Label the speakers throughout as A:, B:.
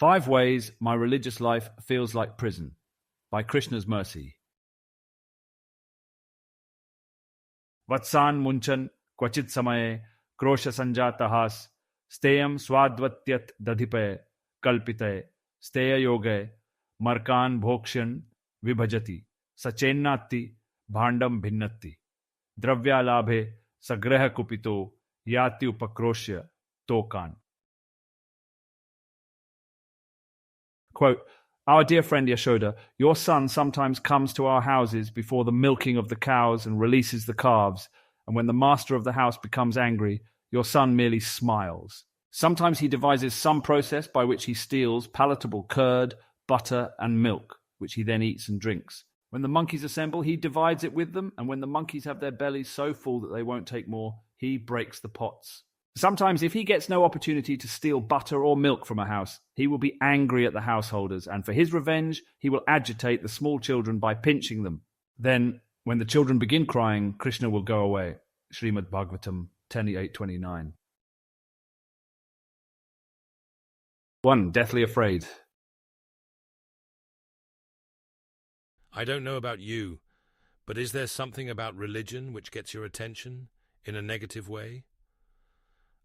A: 5 Ways My Religious Life Feels Like Prison by Krishna's Mercy. Vatsan munchan kvachit samaye krosha sanjatahas steyam swadvatyat dadhipe kalpite steya yoge markan bhokshan vibhajati sachennati bhandam bhinnati dravyalabhe sagraha kupito yati upakroshya tokan. Quote, Our dear friend Yashoda, your son sometimes comes to our houses before the milking of the cows and releases the calves, and when the master of the house becomes angry, your son merely smiles. Sometimes he devises some process by which he steals palatable curd, butter, and milk, which he then eats and drinks. When the monkeys assemble, he divides it with them, and when the monkeys have their bellies so full that they won't take more, he breaks the pots. Sometimes, if he gets no opportunity to steal butter or milk from a house, he will be angry at the householders, and for his revenge, he will agitate the small children by pinching them. Then, when the children begin crying, Krishna will go away. Shrimad Bhagavatam 10:8-29. 1. Deathly afraid.
B: I don't know about you, but is there something about religion which gets your attention in a negative way?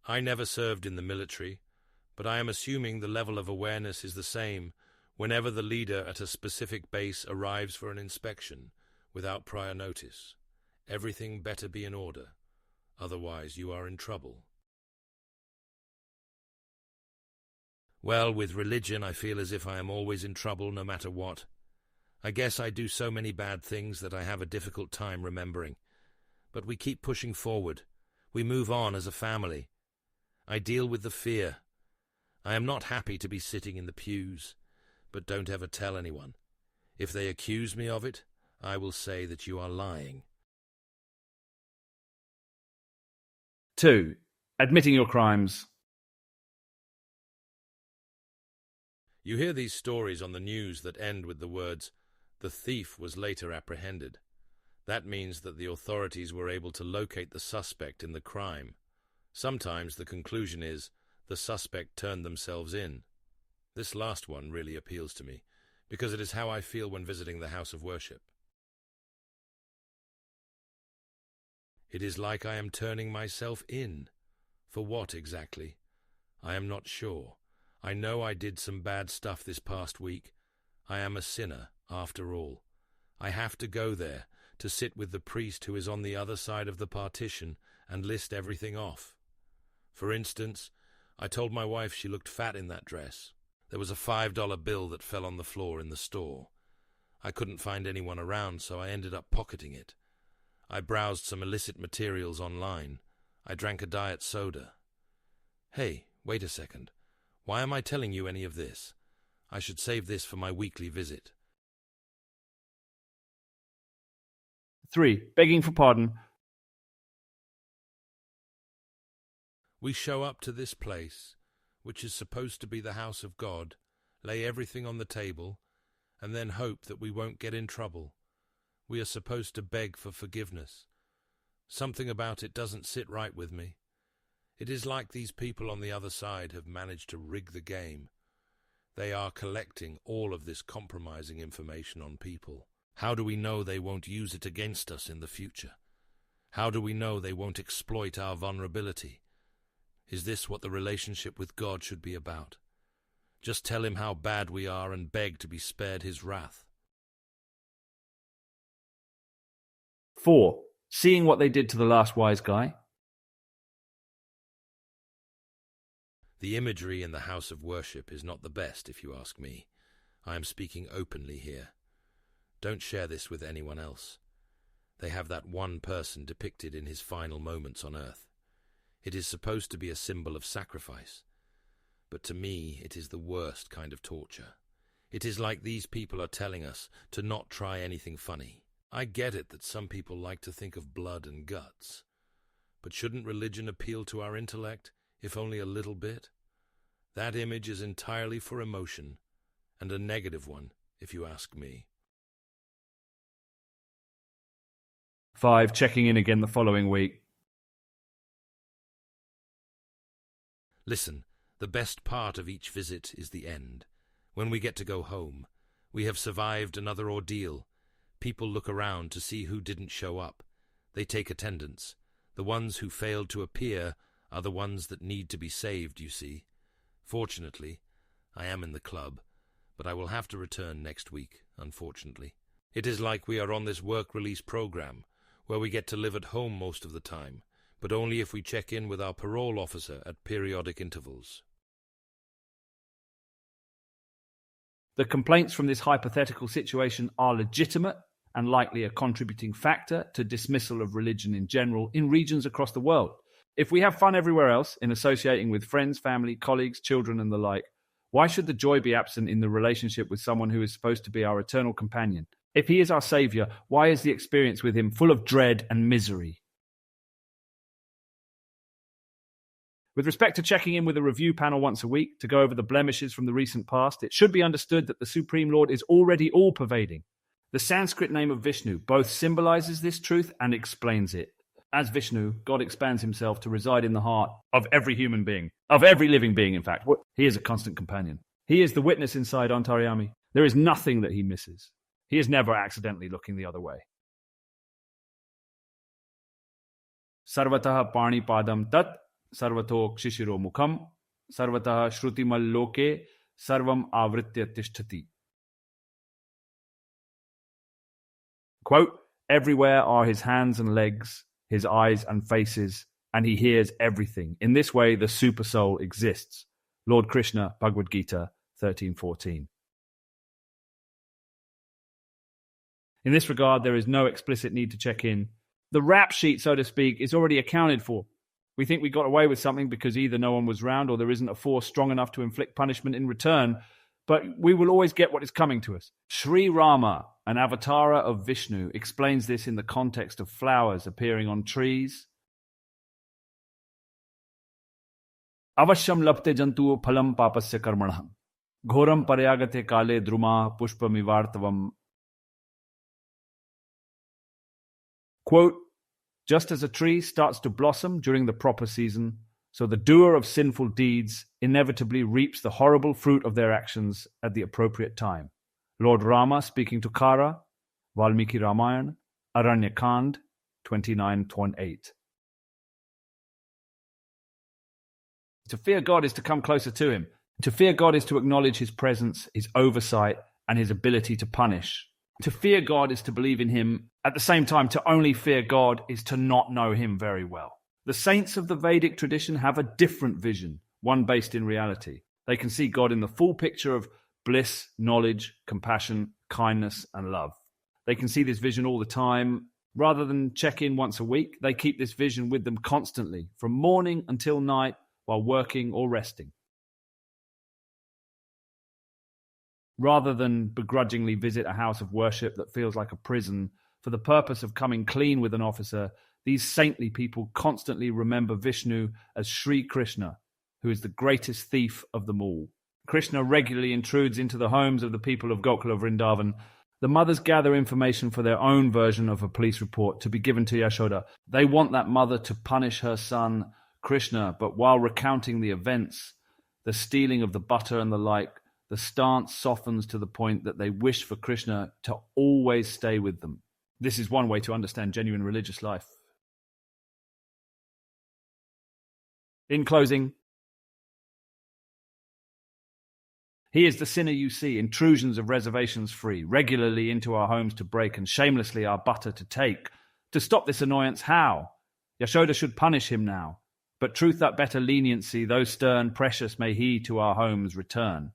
B: I never served in the military, but I am assuming the level of awareness is the same whenever the leader at a specific base arrives for an inspection without prior notice. Everything better be in order, otherwise you are in trouble. Well, with religion I feel as if I am always in trouble no matter what. I guess I do so many bad things that I have a difficult time remembering. But we keep pushing forward. We move on as a family. I deal with the fear. I am not happy to be sitting in the pews, but don't ever tell anyone. If they accuse me of it, I will say that you are lying.
A: 2. Admitting your crimes.
B: You hear these stories on the news that end with the words, "The thief was later apprehended." That means that the authorities were able to locate the suspect in the crime. Sometimes the conclusion is the suspect turned themselves in. This last one really appeals to me, because it is how I feel when visiting the house of worship. It is like I am turning myself in. For what exactly? I am not sure. I know I did some bad stuff this past week. I am a sinner, after all. I have to go there to sit with the priest who is on the other side of the partition and list everything off. For instance, I told my wife she looked fat in that dress. There was a $5 bill that fell on the floor in the store. I couldn't find anyone around, so I ended up pocketing it. I browsed some illicit materials online. I drank a diet soda. Hey, wait a second. Why am I telling you any of this? I should save this for my weekly visit.
A: 3. Begging for pardon.
B: We show up to this place, which is supposed to be the house of God, lay everything on the table, and then hope that we won't get in trouble. We are supposed to beg for forgiveness. Something about it doesn't sit right with me. It is like these people on the other side have managed to rig the game. They are collecting all of this compromising information on people. How do we know they won't use it against us in the future? How do we know they won't exploit our vulnerability? Is this what the relationship with God should be about? Just tell him how bad we are and beg to be spared his wrath.
A: 4. Seeing what they did to the last wise guy.
B: The imagery in the house of worship is not the best, if you ask me. I am speaking openly here. Don't share this with anyone else. They have that one person depicted in his final moments on earth. It is supposed to be a symbol of sacrifice, but to me it is the worst kind of torture. It is like these people are telling us to not try anything funny. I get it that some people like to think of blood and guts, but shouldn't religion appeal to our intellect, if only a little bit? That image is entirely for emotion, and a negative one, if you ask me.
A: 5. Checking in again the following week.
B: Listen, The best part of each visit is the end. When we get to go home, we have survived another ordeal. People look around to see who didn't show up. They take attendance. The ones who failed to appear are the ones that need to be saved, you see. Fortunately, I am in the club, but I will have to return next week, unfortunately. It is like we are on this work release program, where we get to live at home most of the time, but only if we check in with our parole officer at periodic intervals.
A: The complaints from this hypothetical situation are legitimate and likely a contributing factor to dismissal of religion in general in regions across the world. If we have fun everywhere else, in associating with friends, family, colleagues, children, and the like, why should the joy be absent in the relationship with someone who is supposed to be our eternal companion? If he is our saviour, why is the experience with him full of dread and misery? With respect to checking in with a review panel once a week to go over the blemishes from the recent past, it should be understood that the Supreme Lord is already all-pervading. The Sanskrit name of Vishnu both symbolizes this truth and explains it. As Vishnu, God expands himself to reside in the heart of every human being, of every living being, in fact. He is a constant companion. He is the witness inside Antaryami. There is nothing that he misses. He is never accidentally looking the other way. Sarvatah parni padam tat, sarvato kshishiro mukham, sarvatah shrutimal loke, sarvam avritya tishtati. Quote, everywhere are his hands and legs, his eyes and faces, and he hears everything. In this way, the super soul exists. Lord Krishna, Bhagavad-gita 13:14. In this regard, there is no explicit need to check in. The rap sheet, so to speak, is already accounted for. We think we got away with something because either no one was round or there isn't a force strong enough to inflict punishment in return, but we will always get what is coming to us. Sri Rama, an avatar of Vishnu, explains this in the context of flowers appearing on trees. Avashyam lapte jantu phalam papasya karmanah. Ghoram paryagate kale druma pushpamivartavam. Quote, just as a tree starts to blossom during the proper season, so the doer of sinful deeds inevitably reaps the horrible fruit of their actions at the appropriate time. Lord Rama speaking to Kara, Valmiki Ramayana, Aranyakand 29:8. To fear God is to come closer to him. To fear God is to acknowledge his presence, his oversight, and his ability to punish. To fear God is to believe in him. At the same time, to only fear God is to not know him very well. The saints of the Vedic tradition have a different vision, one based in reality. They can see God in the full picture of bliss, knowledge, compassion, kindness, and love. They can see this vision all the time. Rather than check in once a week, they keep this vision with them constantly, from morning until night, while working or resting. Rather than begrudgingly visit a house of worship that feels like a prison for the purpose of coming clean with an officer, these saintly people constantly remember Vishnu as Sri Krishna, who is the greatest thief of them all. Krishna regularly intrudes into the homes of the people of Gokula Vrindavan. The mothers gather information for their own version of a police report to be given to Yashoda. They want that mother to punish her son, Krishna, but while recounting the events, the stealing of the butter and the like, the stance softens to the point that they wish for Krishna to always stay with them. This is one way to understand genuine religious life. In closing, he is the sinner you see, intrusions of reservations free, regularly into our homes to break and shamelessly our butter to take. To stop this annoyance, how? Yashoda should punish him now. But truth that better leniency, though stern, precious may he to our homes return.